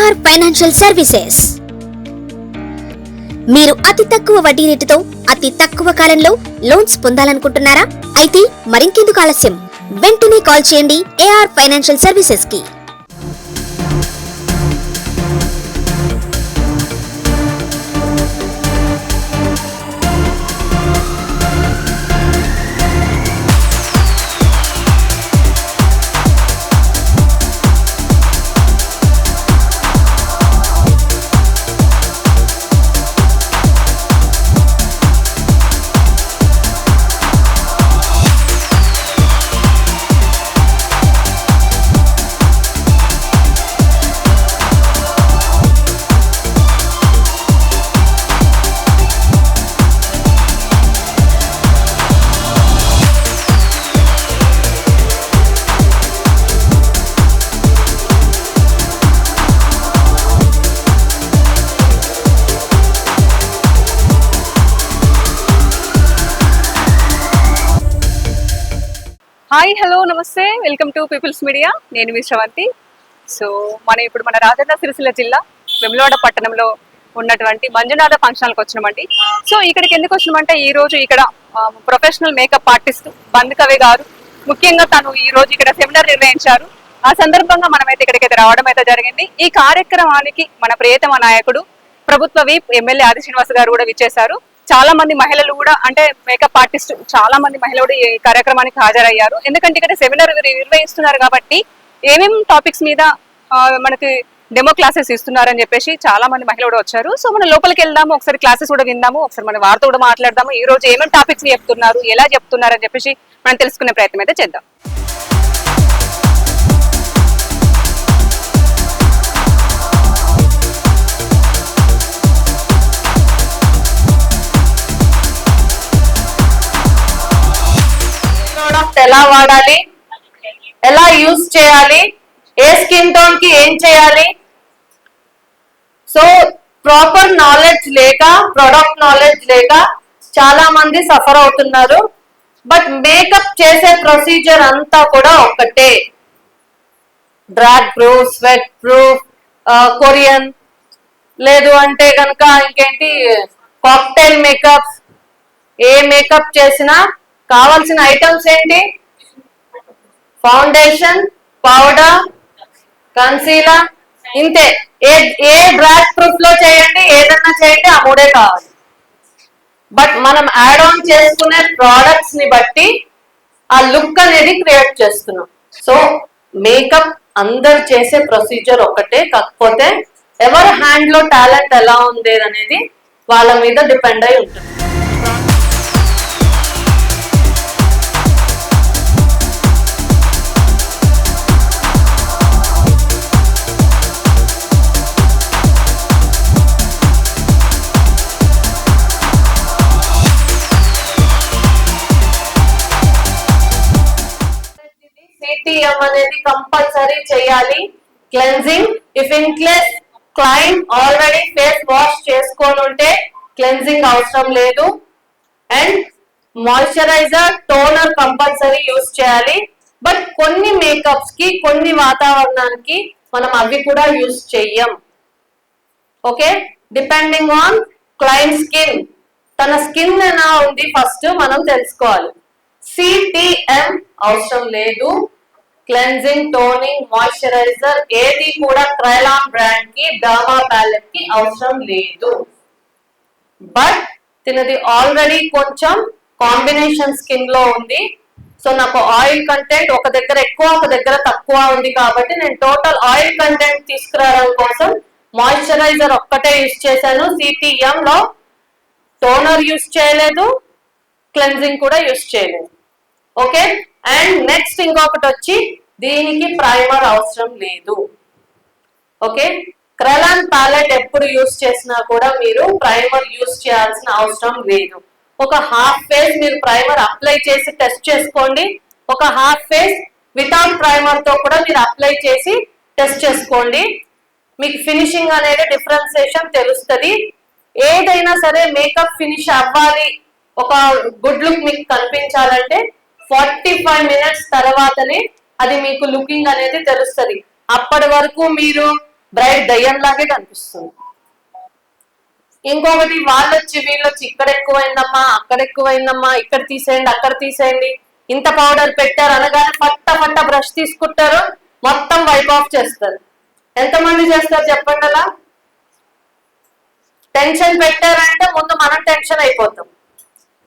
AR financial services. మీరు అతి తక్కువ వడ్డీ రేటుతో అతి తక్కువ కాలంలో లోన్స్ పొందాలనుకుంటున్నారా? అయితే మరింకెందుకు ఆలస్యం, వెంటనే కాల్ చేయండి ఏఆర్ ఫైనాన్షియల్ సర్వీసెస్ కి. హాయ్, హలో, నమస్తే, వెల్కమ్ టు పీపుల్స్ మీడియా. నేను మీ శ్రవంతి. సో ఇప్పుడు మన రాజన్న సిరిసిల్ల జిల్లా వేములవాడ పట్టణంలో ఉన్నటువంటి మంజునాథ ఫంక్షన్లకు వచ్చినామండి. సో ఇక్కడికి ఎందుకు వచ్చినామంటే, ఈ రోజు ఇక్కడ ప్రొఫెషనల్ మేకప్ ఆర్టిస్ట్ బంద్ కవి గారు ముఖ్యంగా తను ఈ రోజు ఇక్కడ సెమినార్ నిర్వహించారు. ఆ సందర్భంగా మనమైతే ఇక్కడికైతే రావడం అయితే జరిగింది. ఈ కార్యక్రమానికి మన ప్రియతమ నాయకుడు ప్రభుత్వ విప్ ఎమ్మెల్యే ఆది శ్రీనివాస్ గారు కూడా విచ్చేశారు. చాలా మంది మహిళలు కూడా, అంటే మేకప్ ఆర్టిస్ట్ చాలా మంది మహిళలు ఈ కార్యక్రమానికి హాజరయ్యారు. ఎందుకంటే ఇక్కడ సెమినార్ నిర్వహిస్తున్నారు కాబట్టి ఏమేమి టాపిక్స్ మీద మనకి డెమో క్లాసెస్ ఇస్తున్నారని చెప్పేసి చాలా మంది మహిళలు వచ్చారు. సో మనం లోపలికి వెళ్దాము, ఒకసారి క్లాసెస్ కూడా విందాము, ఒకసారి మన వారితో కూడా మాట్లాడదాము. ఈ రోజు ఏమేమి టాపిక్స్ చెప్తున్నారు, ఎలా చెప్తున్నారు అని చెప్పేసి మనం తెలుసుకునే ప్రయత్నం అయితే చేద్దాం. ఎలా వాడాలి, ఎలా యూజ్ చేయాలి, ఏ స్కిన్ టోన్ కి ఏం చేయాలి. సో ప్రాపర్ నాలెడ్జ్ లేక, ప్రొడక్ట్ నాలెడ్జ్ లేక చాలా మంది సఫర్ అవుతున్నారు. బట్ మేకప్ చేసే ప్రొసీజర్ అంతా కూడా ఒక్కటే. Drag proof, sweat proof, Korean, లేదు అంటే కనుక ఇంకేంటి కాక్టైల్ మేకప్. ఏ మేకప్ చేసినా కావాల్సిన ఐటమ్స్ ఏంటి? ఫౌండేషన్, పౌడర్, కన్సీలర్, ఇంతే. ఏ డ్రాగ్ ప్రూఫ్ లో చేయండి, ఏదన్నా చేయండి, ఆ మూడే కావాలి. బట్ మనం యాడ్ ఆన్ చేసుకునే ప్రోడక్ట్స్ ని బట్టి ఆ లుక్ అనేది క్రియేట్ చేస్తున్నాం. సో మేకప్ అందరు చేసే ప్రొసీజర్ ఒకటే, కాకపోతే ఎవరి హ్యాండ్ లో టాలెంట్ ఎలా ఉంది అనేది వాళ్ళ మీద డిపెండ్ అయి ఉంటుంది. CTM అనేది కంపల్సరీ చేయాలి. Cleansing, if in case client already face wash చేసుకొని ఉంటే క్లెన్జింగ్ అవసరం లేదు. And moisturiser, toner compulsory use చేయాలి. బట్ కొన్ని మేకప్స్ కి, కొన్ని వాతావరణానికి మనం అవి కూడా యూజ్ చెయ్యం. Okay, depending on client skin. తన స్కిన్ ఎలా ఉంది ఫస్ట్ మనం తెలుసుకోవాలి. CTM అవసరం లేదు. క్లెన్జింగ్, టోనింగ్, మాయిశ్చరైజర్ ఏది కూడా ట్రైలాన్ బ్రాండ్ కి, డర్మా ప్యాలెట్ కి అవసరం లేదు. బట్ తినది ఆల్రెడీ కొంచెం కాంబినేషన్ స్కిన్ లో ఉంది. సో నాకు ఆయిల్ కంటెంట్ ఒక దగ్గర ఎక్కువ, ఒక దగ్గర తక్కువ ఉంది కాబట్టి నేను టోటల్ ఆయిల్ కంటెంట్ తీసుకురావడం కోసం మాయిశ్చరైజర్ ఒక్కటే యూజ్ చేశాను. CTM లో టోనర్ యూజ్ చేయలేదు, క్లెన్జింగ్ కూడా యూజ్ చేయలేదు. ఓకే, అండ్ నెక్స్ట్ ఇంకొకటి వచ్చి దీనికి ప్రైమర్ అవసరం లేదు. ఓకే, క్రెలాన్ ప్యాలెట్ ఎప్పుడు యూజ్ చేసినా కూడా మీరు ప్రైమర్ యూజ్ చేయాల్సిన అవసరం లేదు. ఒక హాఫ్ ఫేస్ మీరు ప్రైమర్ అప్లై చేసి టెస్ట్ చేసుకోండి. ఒక హాఫ్ ఫేస్ వితౌట్ ప్రైమర్ తో కూడా మీరు అప్లై చేసి టెస్ట్ చేసుకోండి. మీకు ఫినిషింగ్ అనేది డిఫరెన్సియేషన్ తెలుస్తుంది. ఏదైనా సరే మేకప్ ఫినిష్ అవ్వాలి, ఒక గుడ్ లుక్ మీకు కనిపించాలంటే 45 minutes తర్వాతనే అది మీకు లుకింగ్ అనేది తెలుస్తుంది. అప్పటి వరకు మీరు బ్రైడ్ దయ్యంలాగే కనిపిస్తుంది. ఇంకొకటి వాళ్ళొచ్చి వీళ్ళొచ్చి ఇక్కడ ఎక్కువైందమ్మా, అక్కడ ఎక్కువైందమ్మా, ఇక్కడ తీసేయండి, అక్కడ తీసేయండి, ఇంత పౌడర్ పెట్టారు అనగానే పట్ట బ్రష్ తీసుకుంటారు, మొత్తం వైప్ ఆఫ్ చేస్తారు. ఎంతమంది చేస్తారు చెప్పండి అలా? టెన్షన్ పెట్టారంటే ముందు మనం టెన్షన్ అయిపోతాం.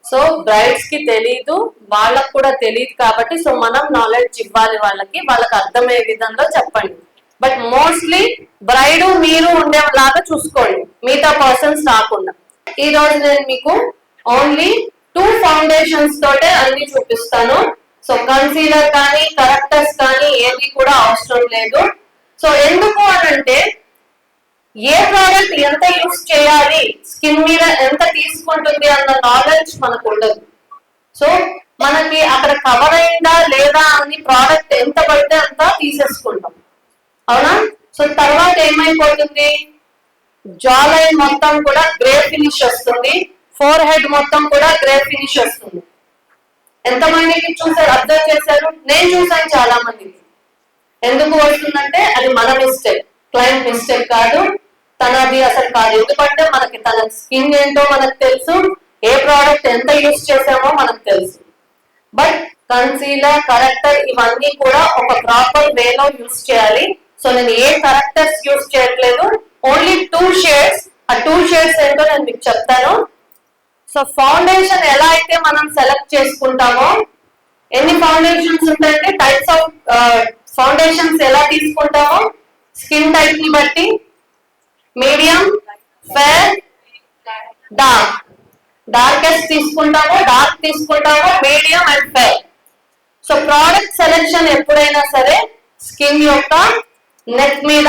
సో బ్రైడ్స్ కి తెలీదు, వాళ్ళకు కూడా తెలియదు కాబట్టి సో మనం నాలెడ్జ్ ఇవ్వాలి వాళ్ళకి అర్థమయ్యే విధంలో చెప్పండి. బట్ మోస్ట్లీ బ్రైడ్ మీరు ఉండేలాగా చూసుకోండి, మిగతా పర్సన్స్ రాకుండా. ఈ రోజు నేను మీకు ఓన్లీ 2 ఫౌండేషన్స్ తోటే అన్ని చూపిస్తాను. సో కన్సీలర్ కానీ కరెక్టర్స్ కానీ ఏది కూడా అవసరం లేదు. సో ఎందుకు అనంటే ఏ ప్రోడక్ట్ ఎంత యూస్ చేయాలి, స్కిన్ మీద ఎంత తీసుకుంటుంది అన్న నాలెడ్జ్ మనకు ఉండదు. సో మనకి అక్కడ కవర్ అయిందా లేదా అని ప్రోడక్ట్ ఎంత పడితే అంత తీసేసుకుంటాం, అవునా? సో తర్వాత ఏమైపోతుంది, జా లైన్ మొత్తం కూడా గ్రే ఫినిష్ వస్తుంది, ఫోర్ హెడ్ మొత్తం కూడా గ్రే ఫినిష్ వస్తుంది. ఎంతమందికి చూసారు, అబ్జర్వ్ చేశారు? నేను చూసాను చాలా మందికి. ఎందుకు వస్తుందంటే అది మన మిస్టేక్, క్లయింట్ మిస్టేక్ కాదు, తనది అసలు కాదు. ఎందుకంటే మనకి తన స్కిన్ ఏంటో మనకు తెలుసు, ఏ ప్రోడక్ట్ ఎంత యూస్ చేసామో మనకు తెలుసు. బట్ కన్సీలర్, కరెక్టర్ ఇవన్నీ కూడా ఒక ప్రాపర్ వేలో యూస్ చేయాలి. సో నేను ఏ కరెక్టర్స్ యూస్ చేయట్లేదు, ఓన్లీ 2 షేడ్స్. ఆ 2 షేడ్స్ ఏంటో నేను మీకు చెప్తాను. సో ఫౌండేషన్ ఎలా అయితే మనం సెలెక్ట్ చేసుకుంటామో, ఎన్ని ఫౌండేషన్స్ ఉంటాయంటే టైప్స్ ఆఫ్ ఫౌండేషన్స్ ఎలా తీసుకుంటామో స్కిన్ టైప్ ని బట్టి, మీడియం, ఫేర్, డార్క్. డార్కెస్ట్ తీసుకుంటామో, డార్క్ తీసుకుంటామో, medium and fair. So product selection ఎప్పుడైనా సరే స్కిన్ యొక్క నెక్ మీద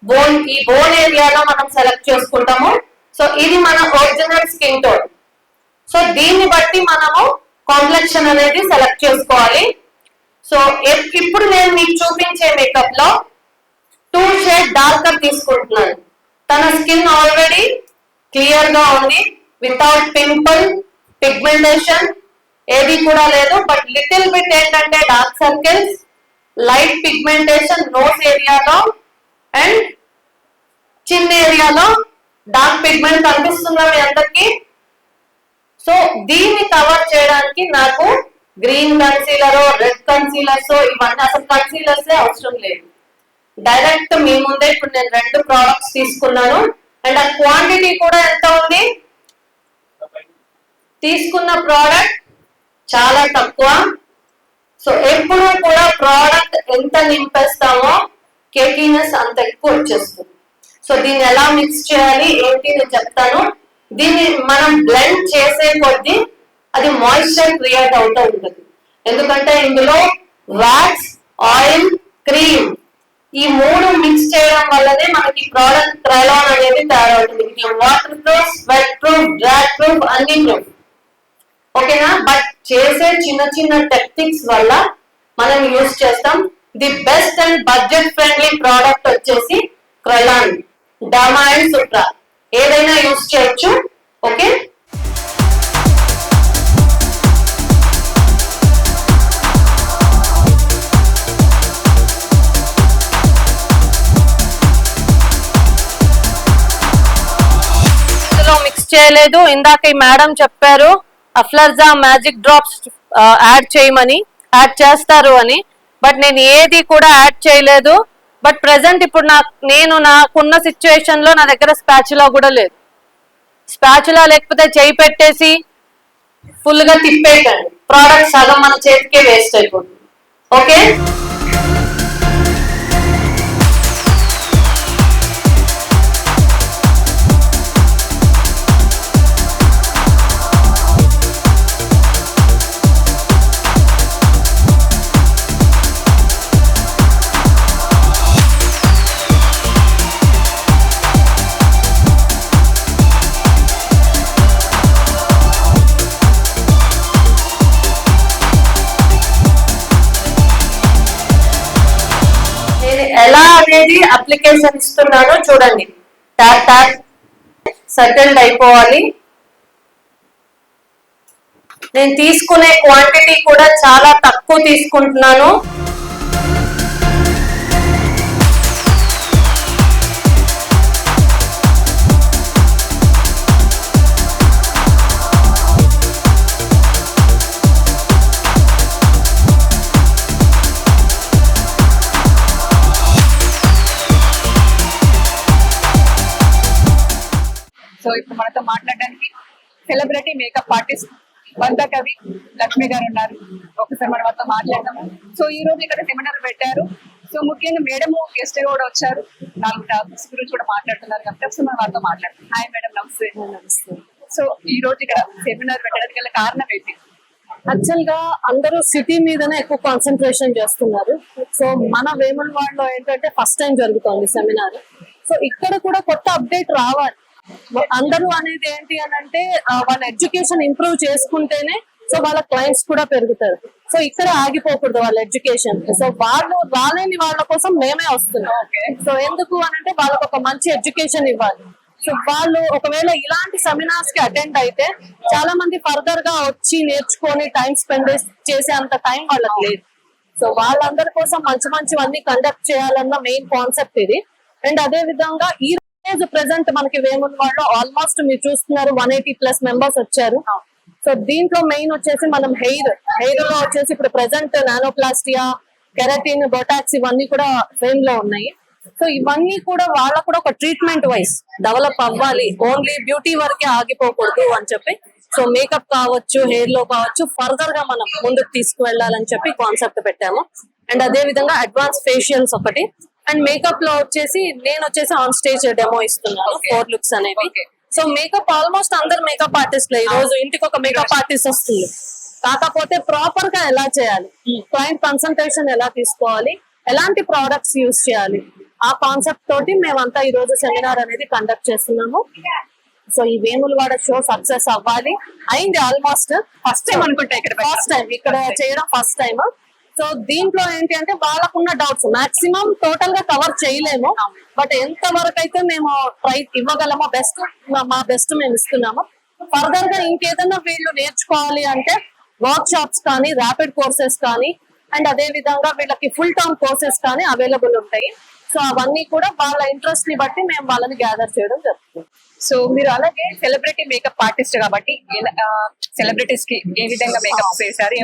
బోన్, ఈ బోన్ ఏరియాలో మనం సెలెక్ట్ చేసుకుంటాము. సో ఇది మన ఒరిజినల్ స్కిన్ టోన్. సో దీన్ని బట్టి మనము కాంప్లెక్షన్ అనేది సెలెక్ట్ చేసుకోవాలి. సో ఇప్పుడు నేను మీకు చూపించే మేకప్ లో 2 షేడ్ డార్కర్ తీసుకుంటున్నాను. తన స్కిన్ ఆల్రెడీ క్లియర్ గా ఉంది, వితౌట్ పింపుల్, పిగ్మెంటేషన్ ఏది కూడా లేదు. బట్ లిటిల్ బిట్ ఏంటంటే dark circles, light pigmentation nose ఏరియాలో అండ్ చిన్ ఏరియాలో డార్క్ పిగ్మెంట్ కనిపిస్తుందా మీ అందరికి? సో దీన్ని కవర్ చేయడానికి నాకు గ్రీన్ కన్సీలర్, రెడ్ కన్సీలర్స్ ఇవన్నీ అసలు కన్సీలర్స్ అవసరం లేదు. డైరెక్ట్ మీ ముందే ఇప్పుడు నేను 2 ప్రోడక్ట్స్ తీసుకున్నాను అండ్ ఆ క్వాంటిటీ కూడా ఎంత ఉంది, తీసుకున్న ప్రోడక్ట్ చాలా తక్కువ. సో ఎప్పుడు కూడా ప్రోడక్ట్ ఎంత నింపేస్తామో కేకీనెస్ అంత ఎక్కువ వచ్చేస్తుంది. సో దీన్ని ఎలా మిక్స్ చేయాలి ఏంటి నేను చెప్తాను. దీన్ని మనం బ్లెండ్ చేసే కొద్దీ అది మాయిశ్చర్ క్రియేట్ అవుతూ ఉంటుంది. ఎందుకంటే ఇందులో వాక్స్, ఆయిల్, క్రీమ్ ఈ 3 మిక్స్ చేయడం వల్లనే మనకి ప్రోడక్ట్ క్రైలాన్ అనేది తయారవుతుంది. ఇది water proof, sweat proof, drag proof, అన్ని ప్రూఫ్, ఓకేనా? బట్ చేసే చిన్న టెక్నిక్స్ వల్ల మనం యూజ్ చేస్తాం. The best and budget friendly product వచ్చేసి క్రైలాన్, డర్మా అండ్ సుప్రా, ఏదైనా యూజ్ చేయొచ్చు. ఓకే, మిక్స్ చేయలేదు. ఇందాక ఈ మేడం చెప్పారు అఫ్లర్జా మ్యాజిక్ డ్రాప్స్ యాడ్ చేయమని, యాడ్ చేస్తారు అని. బట్ నేను ఏది కూడా యాడ్ చేయలేదు. బట్ ప్రెసెంట్ ఇప్పుడు నాకున్న సిచ్యువేషన్ లో నా దగ్గర స్పాచులా కూడా లేదు. స్పాచులా లేకపోతే చేయి పెట్టేసి ఫుల్ గా తిప్పేయకండి, ప్రోడక్ట్ సగం మన చేతికే వేస్ట్ అయిపోతుంది. ఓకే, ఎలా అనేది అప్లికేషన్ ఇస్తున్నానో చూడండి. ట్యాప్ ట్యాప్ సెటిల్డ్ అయిపోవాలి. నేను తీసుకునే క్వాంటిటీ కూడా చాలా తక్కువ తీసుకుంటున్నాను. సో ఇప్పుడు మనతో మాట్లాడడానికి సెలబ్రిటీ మేకప్ ఆర్టిస్ట్ వంద కవి లక్ష్మి గారు ఉన్నారు. ఒకసారి మనం వాళ్ళతో మాట్లాడదాము. సో ఈ రోజు ఇక్కడ సెమినార్ పెట్టారు. సో ముఖ్యంగా మేడం గెస్ట్ కూడా వచ్చారు. 4 టాపిక్స్ గురించి కూడా మాట్లాడుతున్నారు కాబట్టి ఒకసారి మనం వాళ్ళతో మాట్లాడతాం. హాయ్ మేడం, నమస్తే. నమస్తే. సో ఈ రోజు ఇక్కడ సెమినార్ పెట్టడానికి గల కారణం ఏంటి? యాక్చువల్ గా అందరూ సిటీ మీదనే ఎక్కువ కాన్సన్ట్రేషన్ చేస్తున్నారు. సో మన వేములవాడలో ఏంటంటే ఫస్ట్ టైం జరుగుతోంది సెమినార్. సో ఇక్కడ కూడా కొత్త అప్డేట్ రావాలి. అందరూ అనేది ఏంటి అని అంటే వాళ్ళ ఎడ్యుకేషన్ ఇంప్రూవ్ చేసుకుంటేనే సో వాళ్ళ క్లయింట్స్ కూడా పెరుగుతారు. సో ఇక్కడ ఆగిపోకూడదు వాళ్ళ ఎడ్యుకేషన్. సో వాళ్ళు రాలేని వాళ్ళ కోసం మేమే వస్తున్నాం. సో ఎందుకు అని అంటే వాళ్ళకి ఒక మంచి ఎడ్యుకేషన్ ఇవ్వాలి. సో వాళ్ళు ఒకవేళ ఇలాంటి సెమినార్స్ కి అటెండ్ అయితే చాలా మంది ఫర్దర్ గా వచ్చి నేర్చుకొని టైం స్పెండ్ చేసే అంత టైం వాళ్ళకి లేదు. సో వాళ్ళందరి కోసం మంచి మంచివన్నీ కండక్ట్ చేయాలన్న మెయిన్ కాన్సెప్ట్ ఇది. అండ్ అదే విధంగా ఈ రోజు ప్రెసెంట్ మనకి వేములవాడలో ఆల్మోస్ట్ మీరు చూస్తున్నారు 180+ మెంబర్స్ వచ్చారు. సో దీంట్లో మెయిన్ వచ్చేసి మనం హెయిర్ లో వచ్చేసి ఇప్పుడు ప్రెసెంట్ నానోప్లాస్టియా, కెరటిన్, బొటాక్స్ ఇవన్నీ కూడా ఫేమ్ లో ఉన్నాయి. సో ఇవన్నీ కూడా వాళ్ళకు కూడా ఒక ట్రీట్మెంట్ వైజ్ డెవలప్ అవ్వాలి. ఓన్లీ బ్యూటీ వరకే ఆగిపోకూడదు అని చెప్పి సో మేకప్ కావచ్చు, హెయిర్ లో కావచ్చు, ఫర్దర్ గా మనం ముందుకు తీసుకువెళ్ళాలని చెప్పి కాన్సెప్ట్ పెట్టాము. అండ్ అదే విధంగా అడ్వాన్స్ ఫేషియల్స్ ఒకటి. అండ్ మేకప్ లో వచ్చేసి నేను వచ్చేసి ఆన్ స్టేజ్ డెమో ఇస్తున్నాను 4 లుక్స్ అనేవి. సో మేకప్ ఆల్మోస్ట్ అందరు మేకప్ ఆర్టిస్ట్లే. ఈ రోజు ఇంటికి ఒక మేకప్ ఆర్టిస్ట్ వస్తుంది. కాకపోతే ప్రాపర్ గా ఎలా చేయాలి, క్లయింట్ కన్సల్టేషన్ ఎలా తీసుకోవాలి, ఎలాంటి ప్రోడక్ట్స్ యూజ్ చేయాలి, ఆ కాన్సెప్ట్ తోటి మేమంతా ఈ రోజు సెమినార్ అనేది కండక్ట్ చేస్తున్నాము. సో ఈ వేములవాడ షో సక్సెస్ అవ్వాలి. అయింది ఆల్మోస్ట్ ఫస్ట్ టైం అనుకుంటా ఇక్కడ చేయడం ఫస్ట్ టైం. సో దీంట్లో ఏంటి అంటే వాళ్ళకున్న డౌట్స్ మాక్సిమం టోటల్ గా కవర్ చేయలేము. బట్ ఎంత వరకు అయితే మేము ట్రై ఇవ్వగలమో బెస్ట్, మా బెస్ట్ మేము ఇస్తున్నాము. ఫర్దర్ గా ఇంకేదన్నా వీళ్ళు నేర్చుకోవాలి అంటే వర్క్ షాప్స్ కానీ, ర్యాపిడ్ కోర్సెస్ కానీ, అండ్ అదే విధంగా వీళ్ళకి ఫుల్ టర్మ్ కోర్సెస్ కానీ అవైలబుల్ ఉంటాయి. సో అవన్నీ కూడా వాళ్ళ ఇంట్రెస్ట్ ని బట్టి మేము వాళ్ళని గ్యాదర్ చేయడం జరుగుతుంది. సో మీరు అలాగే సెలబ్రిటీ మేకప్ ఆర్టిస్ట్ కాబట్టి సెలబ్రిటీస్ కి ఏ విధంగా మేకప్ చేశారు?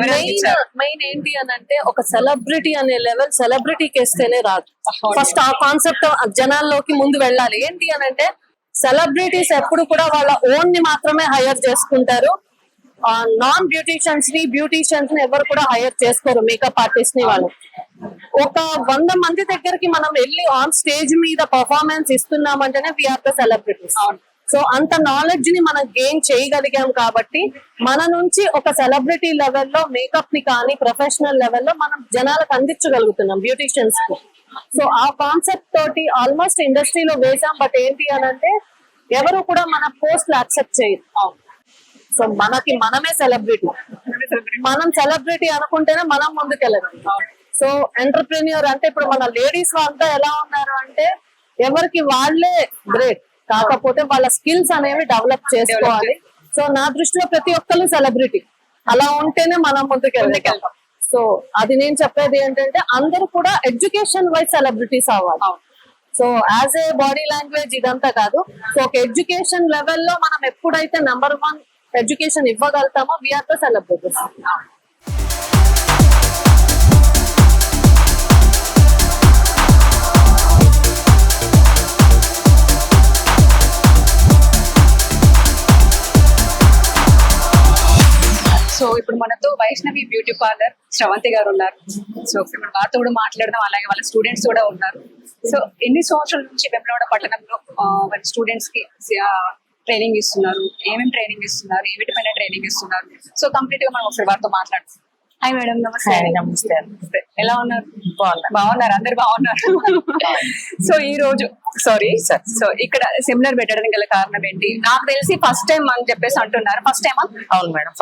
మెయిన్ ఏంటి అని అంటే ఒక సెలబ్రిటీ అనే లెవెల్ సెలబ్రిటీకి వేస్తేనే రాదు. ఫస్ట్ ఆ కాన్సెప్ట్ జనాల్లోకి ముందు వెళ్ళాలి. ఏంటి అని అంటే సెలబ్రిటీస్ ఎప్పుడు కూడా వాళ్ళ ఓన్ ని మాత్రమే హైర్ చేసుకుంటారు. నాన్ బ్యూటీషియన్స్ ని ఎవరు కూడా హైర్ చేసుకోరు. మేకప్ ఆర్టిస్ట్ ని వాళ్ళు ఒక 100 మంది దగ్గరికి మనం వెళ్ళి ఆన్ స్టేజ్ మీద పర్ఫార్మెన్స్ ఇస్తున్నామంటేనే వీఆర్ ద సెలబ్రిటీస్. సో అంత నాలెడ్జ్ ని మనం గెయిన్ చేయగలిగాం కాబట్టి మన నుంచి ఒక సెలబ్రిటీ లెవెల్లో మేకప్ ని కానీ ప్రొఫెషనల్ లెవెల్లో మనం జనాలకు అందించగలుగుతున్నాం బ్యూటీషియన్స్ కి. సో ఆ కాన్సెప్ట్ తోటి ఆల్మోస్ట్ ఇండస్ట్రీలో వేసాం. బట్ ఏంటి అని అంటే ఎవరు కూడా మన పోస్ట్లు యాక్సెప్ట్ చేయరు. సో మనమే సెలబ్రిటీ. మనం సెలబ్రిటీ అనుకుంటేనే మనం ముందుకెళ్ళగలం. సో ఎంటర్ప్రెన్యూర్ అంటే ఇప్పుడు మన లేడీస్ అంతా ఎలా ఉన్నారు అంటే ఎవరికి వాళ్ళే గ్రేట్, కాకపోతే వాళ్ళ స్కిల్స్ అనేవి డెవలప్ చేసుకోవాలి. సో నా దృష్టిలో ప్రతి ఒక్కరు సెలబ్రిటీ. అలా ఉంటేనే మనం ముందుకెళ్తాం. సో అది నేను చెప్పేది ఏంటంటే అందరూ కూడా ఎడ్యుకేషన్ వైజ్ సెలబ్రిటీస్ అవ్వాలి. So as a body language ఇదంతా కాదు. సో ఒక ఎడ్యుకేషన్ లెవెల్లో మనం ఎప్పుడైతే నెంబర్ 1 ఎడ్యుకేషన్ ఇవ్వగలుగుతామో వీఆర్ ద సెలబ్రిటీస్. సో ఇప్పుడు మనతో వైష్ణవి బ్యూటీ పార్లర్ శ్రవంతి గారు ఉన్నారు. సో ఇప్పుడు వారితో కూడా మాట్లాడదాం. అలాగే వాళ్ళ స్టూడెంట్స్ కూడా ఉన్నారు. సో ఎన్ని సంవత్సరాల నుంచి వేములవాడ పట్టణంలో వాళ్ళ స్టూడెంట్స్ కి ట్రైనింగ్ ఇస్తున్నారు, ఏమేమి ట్రైనింగ్ ఇస్తున్నారు, ఏమిటిపైన ట్రైనింగ్ ఇస్తున్నారు? సో కంప్లీట్ గా మనం ఒకసారి వారితో మాట్లాడతాం. హాయ్ మేడం, నమస్తే. నమస్తే. ఎలా ఉన్నారు? బాగున్నారు, అందరు బాగున్నారు. సో ఈ రోజు సో ఇక్కడ సెమినార్ పెట్టడానికి గల కారణం ఏంటి? నాకు తెలిసి ఫస్ట్ టైం అని చెప్పేసి అంటున్నారు. ఫస్ట్ టైమా? అవును మేడం,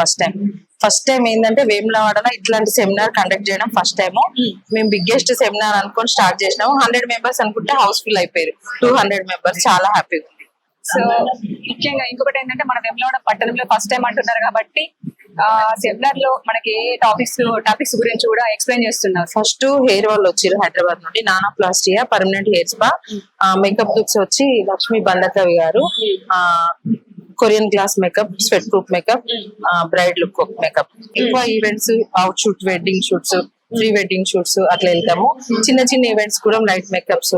ఫస్ట్ టైం ఏంటంటే వేములవాడలో ఇట్లాంటి సెమినార్ కండక్ట్ చేయడం ఫస్ట్ టైం. మేము బిగ్గెస్ట్ సెమినార్ అనుకొని స్టార్ట్ చేసినాము. 100 మెంబర్స్ అనుకుంటే హౌస్ ఫుల్ అయిపోయారు. 200 మెంబర్స్, చాలా హ్యాపీగా ఉంది. సో ముఖ్యంగా ఇంకొకటి ఏంటంటే మన వేములవాడ పట్టణంలో ఫస్ట్ టైం అంటున్నారు కాబట్టి సెమినార్ లో మనకి ఏ టాపిక్స్ గురించి కూడా ఎక్స్ప్లెయిన్ చేస్తున్నారు. ఫస్ట్ హెయిర్ వాళ్ళు వచ్చారు హైదరాబాద్ నుండి, nanoplastia, permanent hair spa, makeup looks వచ్చి Lakshmi Bandakavi garu, Korean glass makeup, sweat proof makeup, bride look makeup. ఇంకా events, out shoot, wedding shoots, pre wedding shoots అట్లా వెళ్తాము. చిన్న చిన్న ఈవెంట్స్ కూడా light makeups,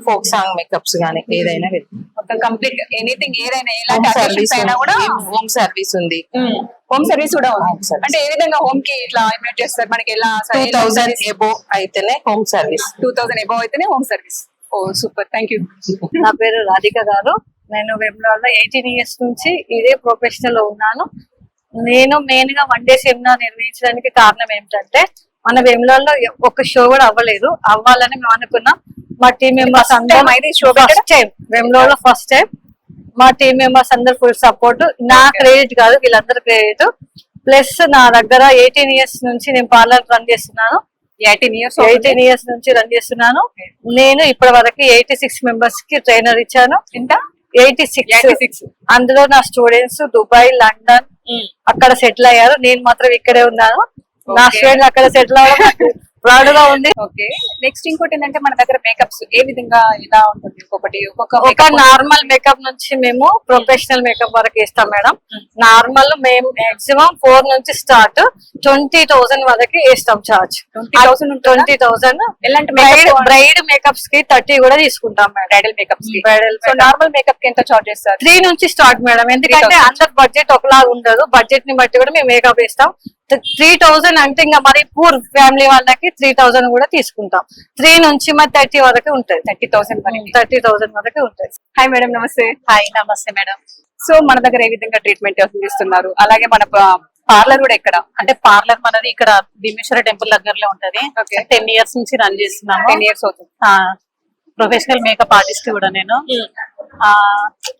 folk song makeups గానీ ఏదైనా వెళ్తాం. మొత్తం కంప్లీట్ ఎనీథింగ్ ఏదైనా ఎలాంటి అకేషన్స్ అయినా కూడా హోమ్ సర్వీస్ ఉంది. హోమ్ సర్వీస్ కూడా ఉంది. Home service. అంటే ఏ విధంగా హోమ్ కి ఇట్లా ఇన్వైట్ చేస్తారు మనకి ఎలా 2000 ఎబో అయితేనే హోమ్ సర్వీస్. 2000 అబౌవ్ అయితేనే home service. Oh super, thank you. నా పేరు రాధిక గారు. నేను వెబ్నార్లో 18 ఇయర్స్ నుంచి ఇదే ప్రొఫెషనల్ లో ఉన్నాను. నేను మెయిన్ గా వన్ డే సెమినార్ నిర్వహించడానికి కారణం ఏమిటంటే మన వెమ్లాల్లో ఒక షో కూడా అవ్వలేదు, అవ్వాలని మేము అనుకున్నాం. మా టీం మెంబర్స్ అందరం ఫస్ట్ టైం వెమ్లాల్లో ఫస్ట్ టైం మా టీం మెంబర్స్ అందరు ఫుల్ సపోర్ట్. నా క్రెడిట్ కాదు, వీళ్ళందరూ క్రెడిట్. ప్లస్ నా దగ్గర 18 ఇయర్స్ నుంచి నేను పార్లర్ రన్ చేస్తున్నాను. 18 ఇయర్స్ నుంచి రన్ చేస్తున్నాను. నేను ఇప్పటి వరకు 86 మెంబర్స్ కి ట్రైనర్ ఇచ్చాను. ఎంత? 86. అందులో నా స్టూడెంట్స్ దుబాయ్, లండన్ అక్కడ సెటిల్ అయ్యారు. నేను మాత్రం ఇక్కడే ఉన్నాను. నా స్టూడెంట్స్ అక్కడ సెటిల్ అవ్వడం ప్రౌడ్ గా ఉంది. ఓకే, నెక్స్ట్ ఇంకోటి ఏంటంటే మన దగ్గర మేకప్స్ ఏ విధంగా ఎలా ఉంటుంది? ఒక నార్మల్ మేకప్ నుంచి మేము ప్రొఫెషనల్ మేకప్ వరకు ఇస్తాం మేడం. నార్మల్ మేము మాక్సిమం 4 నుంచి స్టార్ట్ 20,000 వరకు ఇస్తాం చార్జ్. 20,000. ఎలాంటి బ్రైడ్ మేకప్స్ కి 30 కూడా తీసుకుంటాం మేడం. బ్రైడల్ మేకప్స్ కి. బ్రైడల్ సో నార్మల్ మేకప్ కి ఎంత చార్జ్ చేస్తారు? 3 నుంచి స్టార్ట్ మేడం. ఎందుకంటే అందరి బడ్జెట్ ఒకలాగా ఉండదు, బడ్జెట్ ని బట్టి కూడా మేము మేకప్ ఇస్తాం. 3,000 అంటే ఇంకా మరి పూర్ ఫ్యామిలీ వాళ్ళకి 3,000 కూడా తీసుకుంటాం. 3 నుంచి మరి 30 వరకు ఉంటుంది. 30,000 వరకు ఉంటుంది. హాయ్ మేడం, నమస్తే. హాయ్, నమస్తే మేడం. సో మన దగ్గర ఏ విధంగా ట్రీట్మెంట్ అందిస్తున్నారు? అలాగే మన పార్లర్ కూడా ఎక్కడ? అంటే పార్లర్ మనది ఇక్కడ భీమేశ్వర టెంపుల్ దగ్గరలో ఉంటది. 10 ఇయర్స్ నుంచి రన్ చేస్తున్నాము. 10 ఇయర్స్ అవుతుంది. ప్రొఫెషనల్ మేకప్ ఆర్టిస్ట్ కూడా నేను.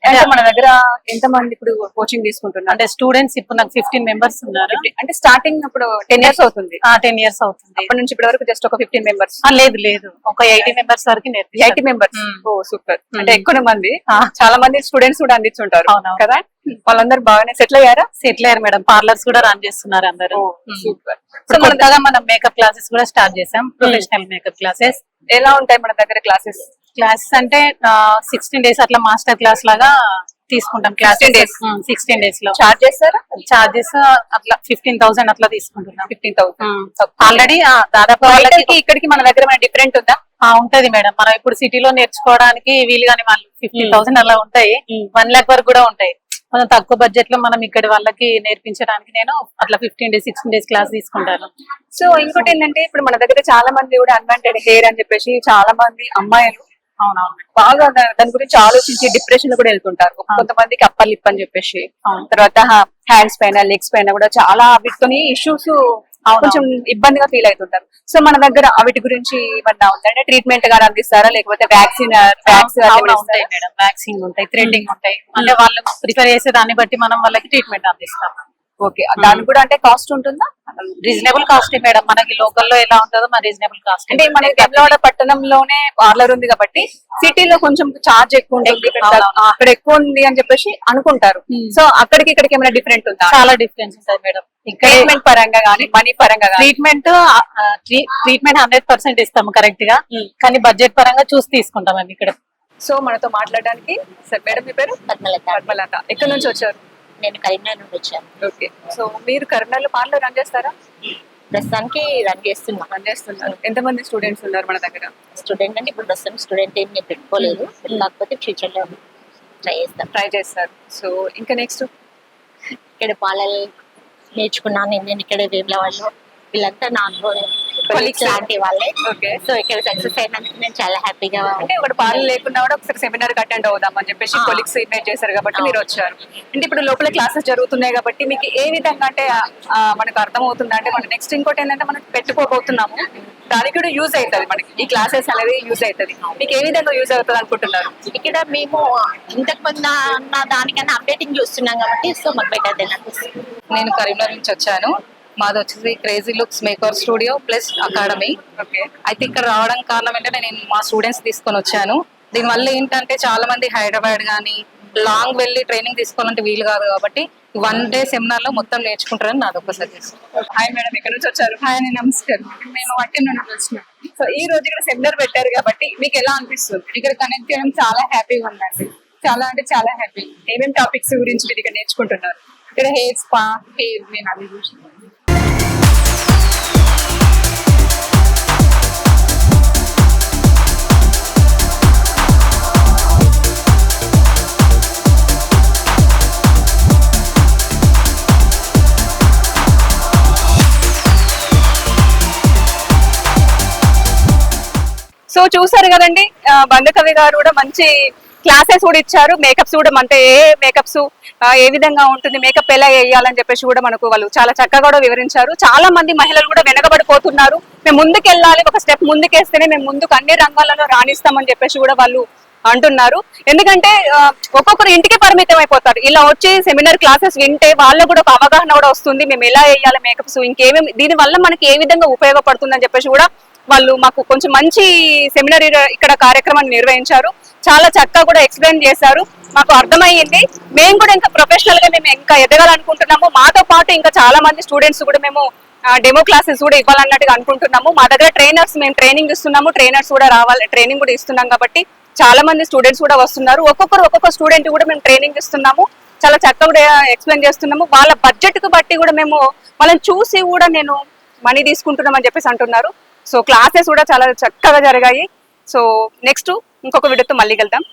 అంటే మన దగ్గర ఎంత మంది ఇప్పుడు కోచింగ్ తీసుకుంటున్నారు? అంటే స్టూడెంట్స్ ఇప్పుడు నాకు 15 మెంబర్స్ ఉన్నారు. అంటే స్టార్టింగ్ ఇప్పుడు 10 ఇయర్స్ అవుతుంది. 10 ఇయర్స్ అవుతుంది. అప్పటి నుంచి ఇప్పటి వరకు జస్ట్ ఒక 15 మెంబర్స్? లేదు ఒక 80 మెంబర్స్ వరకు 80 మెంబర్స్. ఓ సూపర్. అంటే ఎక్కువ మంది, చాలా మంది స్టూడెంట్స్ కూడా అందించుంటారు కదా. వాళ్ళందరూ బాగానే సెటిల్ అయ్యారా? సెటిల్ అయ్యారు మేడం. పార్లర్స్ కూడా రన్ చేస్తున్నారు అందరూ. సూపర్. సో కొత్తగా మనం మేకప్ క్లాసెస్ కూడా స్టార్ట్ చేసాం. Professional makeup classes. ఎలా ఉంటాయి మన దగ్గర క్లాసెస్ అంటే 16 days అట్లా మాస్టర్ క్లాస్ లాగా తీసుకుంటాం. 16 days లో చార్జ్ చేస్తారా? చార్జెస్ అట్లా 15,000 అట్లా తీసుకుంటున్నాం. 15,000 ఆల్రెడీ దాదాపు వాళ్ళకి ఇక్కడికి మన దగ్గర మన డిఫరెంట్ ఉందా? ఉంటది మేడం. మనం ఇప్పుడు సిటీలో నేర్చుకోవడానికి వీలుగాని వాళ్ళు 15,000 అలా ఉంటాయి. 1 lakh వరకు కూడా ఉంటాయి. మనం తక్కువ బడ్జెట్ లో మనం ఇక్కడ వాళ్ళకి నేర్పించడానికి నేను అట్లా 15 days 16 days క్లాస్ తీసుకుంటాను. సో ఇంకోటి ఏంటంటే ఇప్పుడు మన దగ్గర చాలా మంది కూడా అన్వాంటెడ్ హెయిర్ అని చెప్పేసి చాలా మంది అమ్మాయిలు బాగా దాని గురించి ఆలోచించి డిప్రెషన్ లో కూడా వెళ్తుంటారు. కొంతమందికి అప్పర్ లిప్ అని చెప్పేసి, తర్వాత హ్యాండ్స్ పైన, లెగ్స్ పైన కూడా చాలా వీటితోని ఇష్యూస్ కొంచెం ఇబ్బందిగా ఫీల్ అవుతుంటారు. సో మన దగ్గర వీటి గురించి ఏమన్నా ఉందంటే ట్రీట్మెంట్ గా అందిస్తారా, లేకపోతే వ్యాక్సిన్ ఉంటాయి మేడం. వ్యాక్సిన్ ఉంటాయి, థ్రెడ్డింగ్ ఉంటాయి. అంటే వాళ్ళు ప్రిఫర్ చేసే దాన్ని బట్టి మనం వాళ్ళకి ట్రీట్మెంట్ అందిస్తాం. ఓకే, దానికి కూడా అంటే కాస్ట్ ఉంటుందా? Reasonable cost madam. మనకి లోకల్లో ఎలా ఉంటుందో మన రీజనబుల్ కాస్ట్. అంటే మనకి వెమ్లవాడ పట్టణంలోనే పార్లర్ ఉంది కాబట్టి సిటీలో కొంచెం చార్జ్ ఎక్కువ ఉంటుంది, అక్కడ ఎక్కువ ఉంది అని చెప్పేసి అనుకుంటారు. సో అక్కడికి ఇక్కడికి ఏమైనా డిఫరెంట్ ఉందా? చాలా డిఫరెన్స్ ఉంటుంది మేడం. ట్రీట్మెంట్ పరంగా కానీ, మనీ పరంగా కానీ. ట్రీట్మెంట్ 100% ఇస్తాము కరెక్ట్ గా, కానీ బడ్జెట్ పరంగా చూసి తీసుకుంటాం అండి ఇక్కడ. సో మనతో మాట్లాడడానికి సార్, మేడం మీ పేరు? పద్మలత. ఎక్కడి నుంచి వచ్చారు? నేను కరీంనగర్ నుండి వచ్చాను. ఓకే, సో మీరు కరీంనగర్ లో పార్లర్ రన్ చేస్తారా? ప్రస్తుతానికి రన్ చేస్తున్నారు. ఎంతమంది స్టూడెంట్స్ ఉన్నారు మన దగ్గర? స్టూడెంట్ అంటే ఇప్పుడు ప్రస్తుతం స్టూడెంట్ ఏం నేను పెట్టుకోలేదు, కాకపోతే ఫ్యూచర్ లో ట్రై చేస్తారు. సో ఇంకా నెక్స్ట్ ఇక్కడ పార్లర్ నేర్చుకున్నాను నేను ఇక్కడ వేములవాడలో. వీళ్ళంతా నాకు లాంటి వాళ్ళే. సో ఇక్కడ సక్సెస్ అయినందుకు నేను చాలా హ్యాపీగా. అంటే ఒకటి పార్లర్ లేకున్నా కూడా ఒకసారి సెమినార్ అటెండ్ అవుదాం అని చెప్పేసి కొలీగ్స్ ఇన్వైట్ చేశారు కాబట్టి మీరు వచ్చారు. అంటే ఇప్పుడు లోపల క్లాసెస్ జరుగుతున్నాయి కాబట్టి మీకు ఏ విధంగా అంటే మనకు అర్థం అవుతుంది అంటే మనం నెక్స్ట్ ఇంకోటి ఏంటంటే మనం పెట్టుకోబోతున్నాము, దానికి కూడా యూజ్ అవుతుంది. మనకి ఈ క్లాసెస్ అనేది యూజ్ అవుతుంది. మీకు ఏ విధంగా యూజ్ అవుతుంది అనుకుంటున్నారు? ఇక్కడ మేము ఇంతకు ముందు దానికన్నా అప్డేటింగ్ చూస్తున్నాం కాబట్టి సో మాకు బెటర్ అనిపిస్తుంది. నేను కరీంనగర్ నుంచి వచ్చాను. మాది వచ్చేసి crazy looks maker studio plus academy. అయితే ఇక్కడ రావడానికి కారణం ఏంటంటే నేను మా స్టూడెంట్స్ తీసుకొని వచ్చాను. దీనివల్ల ఏంటంటే చాలా మంది హైదరాబాద్ కానీ లాంగ్ వెళ్ళి ట్రైనింగ్ తీసుకోవాలంటే వీలు కాదు కాబట్టి 1 day సెమినార్ లో మొత్తం నేర్చుకుంటారని నాది ఒక సజెషన్. హాయ్ మేడం, ఎక్కడి నుంచి వచ్చారు? హాయ్, నమస్కారం. మేము వట్టి నుండి వచ్చినాం. సో ఈ రోజు ఇక్కడ సెమినార్ పెట్టారు కాబట్టి మీకు ఎలా అనిపిస్తుంది? ఇక్కడ కనెక్ట్ చేయడం చాలా హ్యాపీగా ఉందండి. చాలా అంటే చాలా హ్యాపీ. ఏమేమి టాపిక్స్ గురించి మీరు ఇక్కడ నేర్చుకుంటున్నారు? ఇక్కడ హెయిర్ స్పా, హెయిర్ నేను అది చూసినాను. చూసారు కదండి, బంధకవి గారు కూడా మంచి క్లాసెస్ కూడా ఇచ్చారు. మేకప్స్ కూడా అంటే ఏ మేకప్స్ ఏ విధంగా ఉంటుంది, మేకప్ ఎలా వేయాలని చెప్పేసి కూడా మనకు వాళ్ళు చాలా చక్కగా కూడా వివరించారు. చాలా మంది మహిళలు కూడా వెనకబడిపోతున్నారు, మేము ముందుకు వెళ్ళాలి, ఒక స్టెప్ ముందుకేస్తేనే మేము ముందుకు అన్ని రంగాలలో రాణిస్తామని చెప్పేసి కూడా వాళ్ళు అంటున్నారు. ఎందుకంటే ఒక్కొక్కరు ఇంటికి పరిమితం అయిపోతారు. ఇలా వచ్చి సెమినార్ క్లాసెస్ వింటే వాళ్ళకు కూడా ఒక అవగాహన కూడా వస్తుంది, మేము ఎలా వేయాలి మేకప్స్, ఇంకేమేమి దీని వల్ల మనకి ఏ విధంగా ఉపయోగపడుతుంది అని చెప్పేసి కూడా వాళ్ళు మాకు కొంచెం మంచి సెమినార్ ఇక్కడ కార్యక్రమాన్ని నిర్వహించారు. చాలా చక్కగా కూడా ఎక్స్ప్లెయిన్ చేశారు, మాకు అర్థమయ్యింది. మేము కూడా ఇంకా ప్రొఫెషనల్ గా మేము ఇంకా ఎదగాలనుకుంటున్నాము. మాతో పాటు ఇంకా చాలా మంది స్టూడెంట్స్ కూడా మేము డెమో క్లాసెస్ కూడా ఇవ్వాలన్నట్టుగా అనుకుంటున్నాము. మా దగ్గర ట్రైనర్స్ మేము ట్రైనింగ్ ఇస్తున్నాము, ట్రైనర్స్ కూడా రావాలి, ట్రైనింగ్ కూడా ఇస్తున్నాం కాబట్టి చాలా మంది స్టూడెంట్స్ కూడా వస్తున్నారు. ఒక్కొక్క స్టూడెంట్ కూడా మేము ట్రైనింగ్ ఇస్తున్నాము, చాలా చక్కగా కూడా ఎక్స్ప్లెయిన్ చేస్తున్నాము. వాళ్ళ బడ్జెట్ కు బట్టి కూడా మేము వాళ్ళని చూసి కూడా నేను మనీ తీసుకుంటున్నాం అని చెప్పేసి అంటున్నారు. సో క్లాసెస్ కూడా చాలా చక్కగా జరిగాయి. సో నెక్స్ట్ ఇంకొక వీడియోతో మళ్ళీ వెళ్తాం.